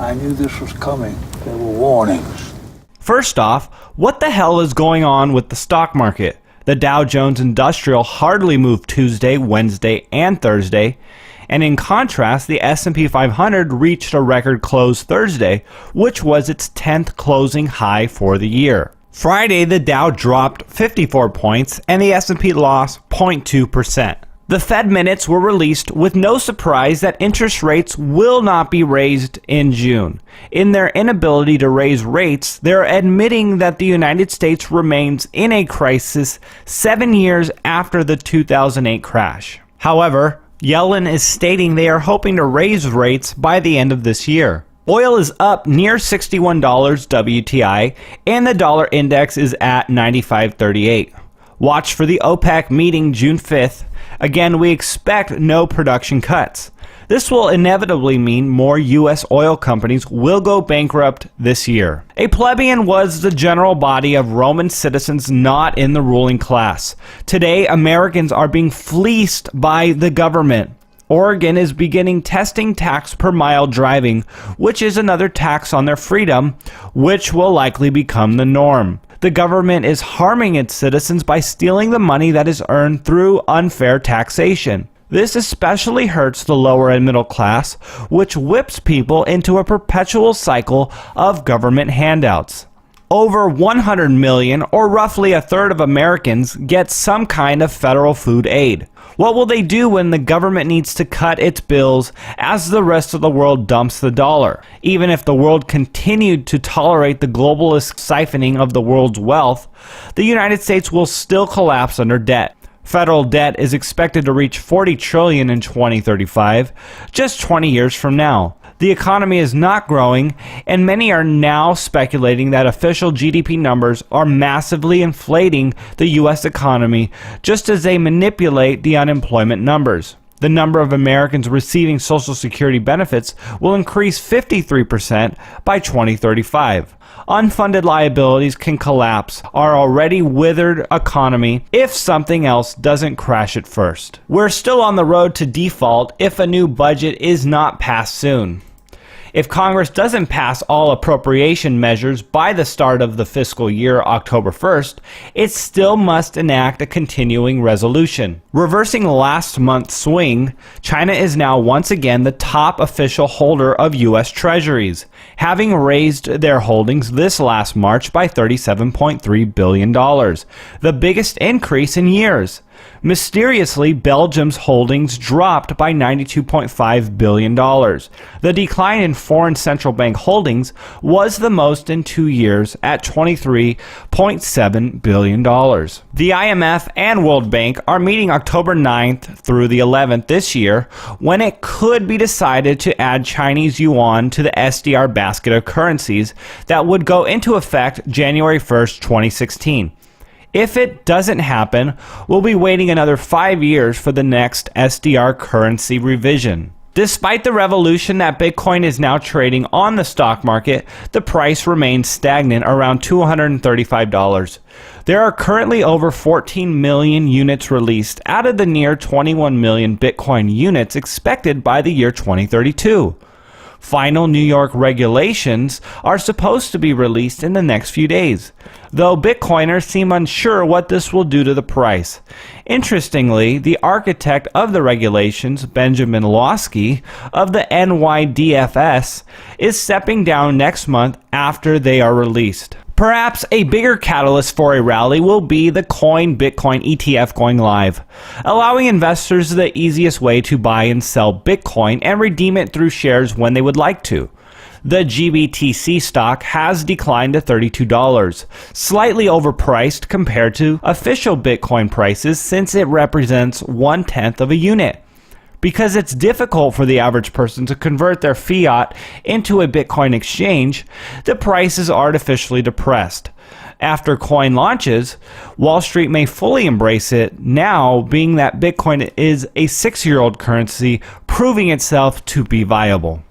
I knew this was coming. There were warnings. First off, what the hell is going on with the stock market? The Dow Jones Industrial hardly moved Tuesday, Wednesday, and Thursday, and in contrast, the S&P 500 reached a record close Thursday, which was its 10th closing high for the year. Friday, the Dow dropped 54 points, and the S&P lost 0.2%. The Fed minutes were released with no surprise that interest rates will not be raised in June. In their inability to raise rates, they're admitting that the United States remains in a crisis 7 years after the 2008 crash. However, Yellen is stating they are hoping to raise rates by the end of this year. Oil is up near $61 WTI, and the dollar index is at 95.38. Watch for the OPEC meeting June 5th. Again, we expect no production cuts. This will inevitably mean more U.S. oil companies will go bankrupt this year. A plebeian was the general body of Roman citizens not in the ruling class. Today, Americans are being fleeced by the government. Oregon is beginning testing tax per mile driving, which is another tax on their freedom, which will likely become the norm. The government is harming its citizens by stealing the money that is earned through unfair taxation. This especially hurts the lower and middle class, which whips people into a perpetual cycle of government handouts. Over 100 million, or roughly a third of Americans, get some kind of federal food aid. What will they do when the government needs to cut its bills as the rest of the world dumps the dollar? Even if the world continued to tolerate the globalist siphoning of the world's wealth, the United States will still collapse under debt. Federal debt is expected to reach $40 trillion in 2035, just 20 years from now. The economy is not growing, and many are now speculating that official GDP numbers are massively inflating the U.S. economy just as they manipulate the unemployment numbers. The number of Americans receiving Social Security benefits will increase 53% by 2035. Unfunded liabilities can collapse our already withered economy if something else doesn't crash it first. We're still on the road to default if a new budget is not passed soon. If Congress doesn't pass all appropriation measures by the start of the fiscal year, October 1st, it still must enact a continuing resolution. Reversing last month's swing, China is now once again the top official holder of U.S. Treasuries, having raised their holdings this last March by $37.3 billion, the biggest increase in years. Mysteriously, Belgium's holdings dropped by $92.5 billion. The decline in foreign central bank holdings was the most in 2 years at $23.7 billion. The IMF and World Bank are meeting October 9th through the 11th this year, when it could be decided to add Chinese yuan to the SDR basket of currencies that would go into effect January 1st, 2016. If it doesn't happen, we'll be waiting another 5 years for the next SDR currency revision. Despite the revolution that Bitcoin is now trading on the stock market, the price remains stagnant around $235. There are currently over 14 million units released out of the near 21 million Bitcoin units expected by the year 2032. Final New York regulations are supposed to be released in the next few days, though Bitcoiners seem unsure what this will do to the price. Interestingly, the architect of the regulations, Benjamin Lawsky of the NYDFS, is stepping down next month after they are released. Perhaps a bigger catalyst for a rally will be the Bitcoin ETF going live, allowing investors the easiest way to buy and sell Bitcoin and redeem it through shares when they would like to. The GBTC stock has declined to $32, slightly overpriced compared to official Bitcoin prices since it represents 1/10 of a unit. Because it's difficult for the average person to convert their fiat into a Bitcoin exchange, the price is artificially depressed. After coin launches, Wall Street may fully embrace it now, being that Bitcoin is a 6-year-old currency proving itself to be viable.